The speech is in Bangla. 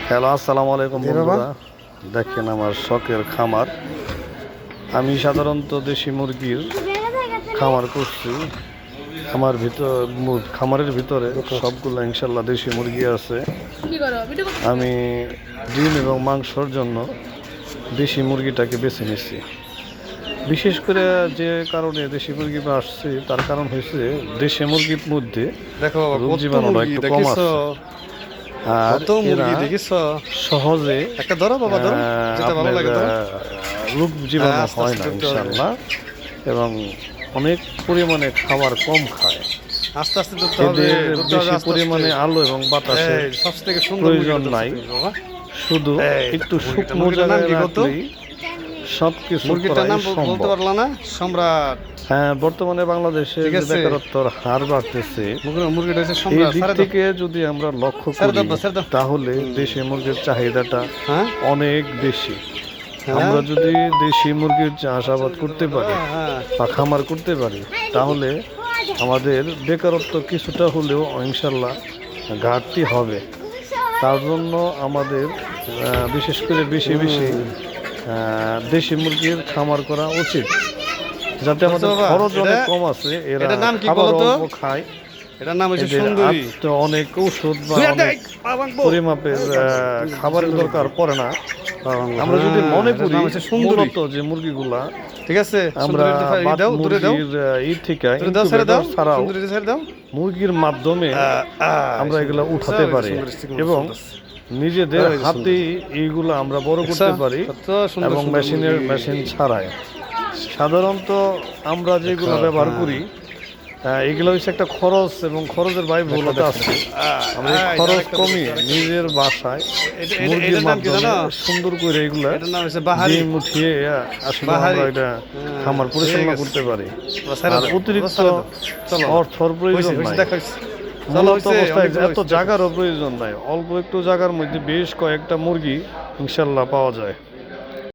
হ্যালো, আসসালামু আলাইকুম বন্ধুরা। দেখেন আমার শখের খামার। আমি সাধারণত দেশি মুরগির খামার করছি। আমার খামারের ভিতরে সবগুলো ইনশাল্লাহ দেশি মুরগি আছে। আমি ডিম এবং মাংসর জন্য দেশি মুরগিটাকে বেছে নিচ্ছি। বিশেষ করে যে কারণে দেশি মুরগি আসছে তার কারণ হয়েছে দেশি মুরগির মধ্যে রোগ জীবাণুটা একটু কম আছে। আর এরা সহজে রোগ জীবাণু হয় না ইনশাল্লাহ, এবং অনেক পরিমাণে খাবার কম খায়। আস্তে আস্তে এদের বেশি পরিমাণে আলো এবং বাতাসের প্রয়োজন নাই, শুধু একটু শুকনো জায়গায় রাখলেই সবকিছু বলতে পারলা না সম্রাট। হ্যাঁ, বর্তমানে বাংলাদেশে বেকারত্বের হার বাড়তেছে। এই দিক থেকে যদি আমরা লক্ষ্য করি তাহলে দেশি মুরগির চাহিদাটা অনেক বেশি। আমরা যদি দেশি মুরগির চাষাবাদ করতে পারি বা খামার করতে পারি তাহলে আমাদের বেকারত্ব কিছুটা হলেও ইনশাল্লাহ ঘাটতি হবে। তার জন্য আমাদের বিশেষ করে বেশি বেশি দেশি মুরগির খামার করা উচিত, যাতে আমাদের খরচ অনেক কম আছে। এরা খাবার অল্প খায়, এটার নাম হচ্ছে সুন্দরী। তো অনেক ঔষধ বা অনেক পরিমাপের খাবারের দরকার পড়ে না। আমরা যদি মনে করি মূলত যে মুরগিগুলা, ঠিক আছে, আমরা মুরগির থেকে ছাড়াও মুরগির মাধ্যমে আমরা এগুলা উঠাতে পারি এবং নিজেদের হাতে এইগুলো আমরা বড় করতে পারি এবং মেশিন ছাড়াই। সাধারণত আমরা যেগুলো ব্যবহার করি এগুলো হচ্ছে একটা খরচ, এবং খরচের ব্যয়বহুলতা আছে। আমরা খরচ কমিয়ে নিজের বাসায় মুরগির মাধ্যমে সুন্দর করে এগুলা ডিম উঠিয়ে আসলে আমরা এটা খামার পরিচালনা করতে পারি। আর অতিরিক্ত অর্থর প্রয়োজন নাই, মূলত অবস্থায় এত জায়গারও প্রয়োজন নাই। অল্প একটু জায়গার মধ্যে বেশ কয়েকটা মুরগি ইনশাল্লাহ পাওয়া যায়।